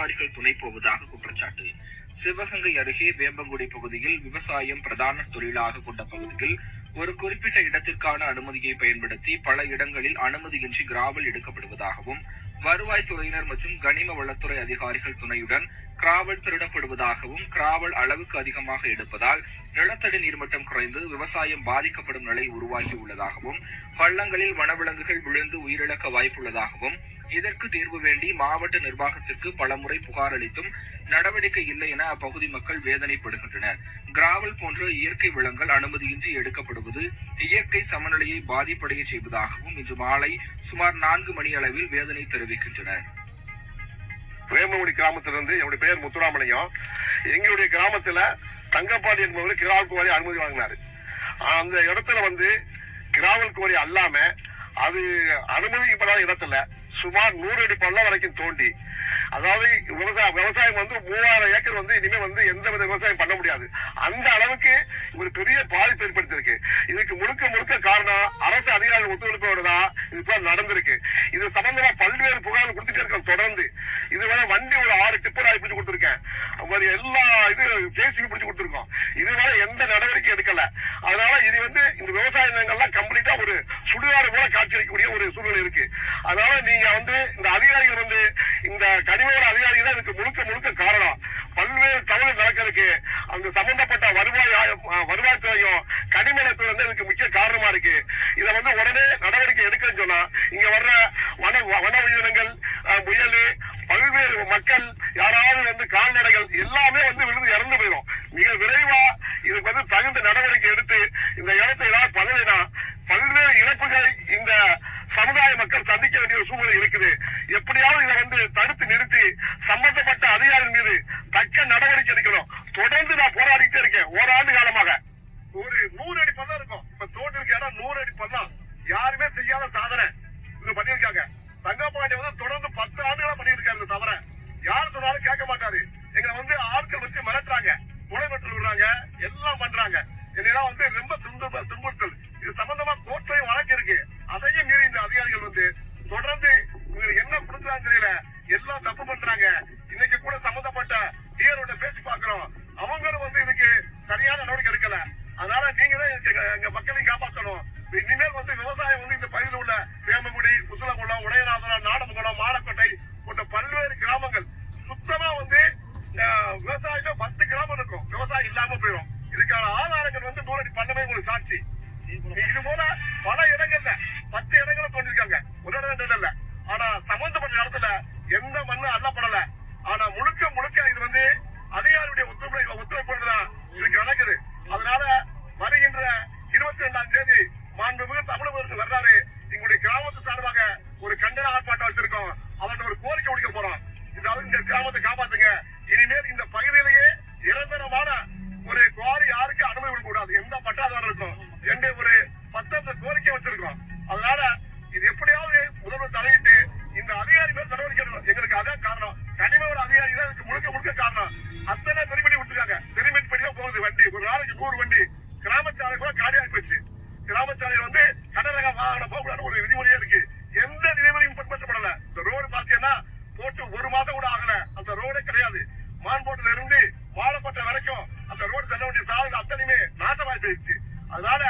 அதிகாரிகள் துணை போவதாக குற்றச்சாட்டு. சிவகங்கை அருகே வேம்பங்குடி பகுதியில் விவசாயம் பிரதான தொழிலாக கொண்ட பகுதியில் ஒரு குறிப்பிட்ட இடத்திற்கான அனுமதியை பயன்படுத்தி பல இடங்களில் அனுமதியின்றி கிராவல் எடுக்கப்படுவதாகவும், வருவாய்த்துறையினர் மற்றும் கனிம வளத்துறை அதிகாரிகள் துணையுடன் கிராவல் திருடப்படுவதாகவும், கிராவல் அளவுக்கு அதிகமாக எடுப்பதால் நிலத்தடி நீர்மட்டம் குறைந்து விவசாயம் பாதிக்கப்படும் நிலை உருவாகியுள்ளதாகவும், பள்ளங்களில் வனவிலங்குகள் விழுந்து உயிரிழக்க வாய்ப்புள்ளதாகவும், இதற்கு தீர்வு வேண்டி மாவட்ட நிர்வாகத்திற்கு பலமுறை புகார் அளித்தும் நடவடிக்கை இல்லை என அப்பகுதி மக்கள் வேதனைப்படுகின்றனர். கிராவல் போன்ற இயற்கை வளங்கள் அனுமதியின்றி எடுக்கப்படுவது இயற்கை சமநிலையை பாதிப்படைய செய்வதாகவும் இன்று மாலை சுமார் 4 மணி அளவில் வேதனை தெரிவிக்கின்றனர். வேம்பங்குடி கிராமத்திலிருந்து என்னுடைய பெயர் முத்துராமலிங்கம். எங்களுடைய கிராமத்துல தங்கப்பாடி என்பவர் கிராவல் குவாரி அனுமதி வாங்கினாரு. அந்த இடத்துல கிராவல் குவாரி அல்லாம அது அனுமதிக்கப்படாத இடத்துல சுமார் 100 அடி பள்ளம் வரைக்கும் தோண்டி, அதாவது விவசாயம் 3000 ஏக்கர் இனிமே எந்த வித விவசாயம் பண்ண முடியாது. அந்த அளவுக்கு ஒரு பெரிய பாதிப்பு ஏற்படுத்திருக்கு. இதுக்கு முழுக்க காரணம் அரசு அதிகாரிகள் ஒத்துழைப்போடு தான் இது நடந்திருக்கு. இது சம்பந்தமா பல்வேறு புகார்கள் கொடுத்துட்டே இருக்கோம். தொடர்ந்து இதுவரை வண்டி ஒரு 6 டிப்பர் பிடிச்சு கொடுத்திருக்கேன். எல்லா இது ஜேசிபி பிடிச்சு கொடுத்திருக்கோம். இதுவரை எந்த நடவடிக்கை எடுக்கல. அதனால இது இந்த விவசாய நிலங்கள்லாம் கம்ப்ளீட்டா ஒரு சுடுகாடு போல காட்சியளிக்கக்கூடிய ஒரு சூழ்நிலை இருக்கு. அதனால நீங்க இந்த அதிகாரிகள் இந்த கனிமவள அதிகாரிகள் தான் இதுக்கு முழுக்க காரணம். பல்வேறு தவறு நடக்கிறதுக்கு அந்த சம்பந்தப்பட்ட வருவாய்த்துறையும் கனிமவளத்துறை இதுக்கு முக்கிய காரணமா இருக்கு. இதை உடனே நடவடிக்கை எடுக்கன்னு சொன்னா இங்க வர்ற வன உயிரினங்கள், முயல், பல்வேறு மக்கள், யாராவது கால்நடைகள் எல்லாமே விழுந்து இறந்து போயிடும். மிக விரைவா இதுக்கு தகுந்த நடவடிக்கை எடுத்து இந்த இடத்தை ஏதாவது பண்ணலைன்னா பல்வேறு இழப்புகள் இந்த சமுதாய மக்கள் சந்திக்க வேண்டிய ஒரு சூழ்நிலை இருக்குது. எப்படியாவது இதை தடுத்து நிறுத்தி சம்பந்தப்பட்ட அதிகாரிகள் மீது தக்க நடவடிக்கை எடுக்கணும். தொடர்ந்து நான் போராடிட்டே இருக்கேன். ஓராண்டு காலமாக ஒரு 100 அடி பள்ளம் இருக்கும். இப்ப தோண்டி இருக்க இடம் 100 அடி பள்ளம். யாருமே செய்யாத சாதனை இது பண்ணிருக்காங்க. தங்கப்பாண்டி தொடர்ந்து 10 ஆண்டுகளா பண்ணிட்டு இருக்காரு. தவிர யார் சொன்னாலும் கேட்க மாட்டாரு. எங்களை ஆட்கள் வச்சு மிரட்டுறாங்க, முளைமட்டல் விடுறாங்க, எல்லாம் பண்றாங்க. என்னெல்லாம் ரொம்ப துன்புறுத்தல். இது சம்பந்தமா கோர்ட்லயும் வழக்கு இருக்கு. அதையும் மீறி இந்த அதிகாரிகள் தொடர்ந்து உங்களுக்கு என்ன கொடுக்குறாங்க தெரியல, எல்லாம் தப்பு பண்றாங்க. இன்னைக்கு கூட சம்பந்தப்பட்ட டிஆர்ஓட பேசி பாக்குறோம். அவங்களும் இதுக்கு சரியான நடவடிக்கை எடுக்கல. அதனால நீங்க தான் எங்க மக்களையும் காப்பாற்றணும். இனிமேல் விவசாயம் இந்த பகுதியில் உள்ள வேம்பங்குடி, குசலகுளம், உடையநாதரம், நாடமகுளம், மாலக்கோட்டை போன்ற பல்வேறு கிராமங்கள் சுத்தமா விவசாயம் 10 கிராமம் இருக்கும். விவசாயம் இல்லாம போயிடும். இதுக்கான ஆதாரங்கள் 100 அடி பள்ளமே உங்களுக்கு சாட்சி. இது போல பல இடங்கள்ல 10 இடங்களை தோண்டிருக்காங்க. ஒரு இடம் 2 இல்ல. ஆனா சம்பந்தப்பட்ட இடத்துல எந்த மண்ணு அள்ளப்படல. ஆனா முழுக்க இது அதிகாரியுடைய ஒத்துழைப்போடுதான் இதுக்கு நடக்குது. அதனால வருகின்ற 22ஆம் தேதி மாண்புமிகு தமிழக வர்றாரு. எங்களுடைய கிராமத்து சார்பாக ஒரு கண்டன ஆர்ப்பாட்டம் வச்சிருக்கோம். அவர்கிட்ட ஒரு கோரிக்கை கொடுக்க போறோம். இந்த கிராமத்தை காப்பாத்துங்க. இனிமேல் இந்த பகுதியிலேயே நிரந்தரமான ஒரு குவாரி யாருக்கு அனுமதி கொடுக்க கூடாது. எந்த பட்டாதாரம் இருக்கும் என்று ஒரு 10 கோரிக்கை வச்சிருக்கோம். அதனால இது எப்படியாவது முதல்வர் தலையிட்டு இந்த அதிகாரி மேல் நடவடிக்கை எடுக்கணும். எங்களுக்கு அதான் காரணம். கனிமவள அதிகாரி தான் இதுக்கு முழுக்க காரணம். அத்தனை பெருமிடி கொடுத்துருக்காங்க. பெருமிட் படி தான் போகுது வண்டி. ஒரு நாளைக்கு 100 வண்டி. கிராமச்சாலை கூட காலியாகி போச்சு. கிராமச்சாலையில் கடரக வாகனம் போகக்கூடாது ஒரு விதிமுறையா இருக்கு. எந்த விதிமுறையும் பின்பற்றப்படல. இந்த ரோடு பாத்தீங்கன்னா போட்டு 1 மாதம் கூட ஆகல. அந்த ரோடே கிடையாது. மான்போட்டில இருந்து வாழப்பட்ட வரைக்கும் அந்த ரோடு செல்ல வேண்டிய சாலை அத்தனையுமே நாசமாய் போயிடுச்சு. அதனால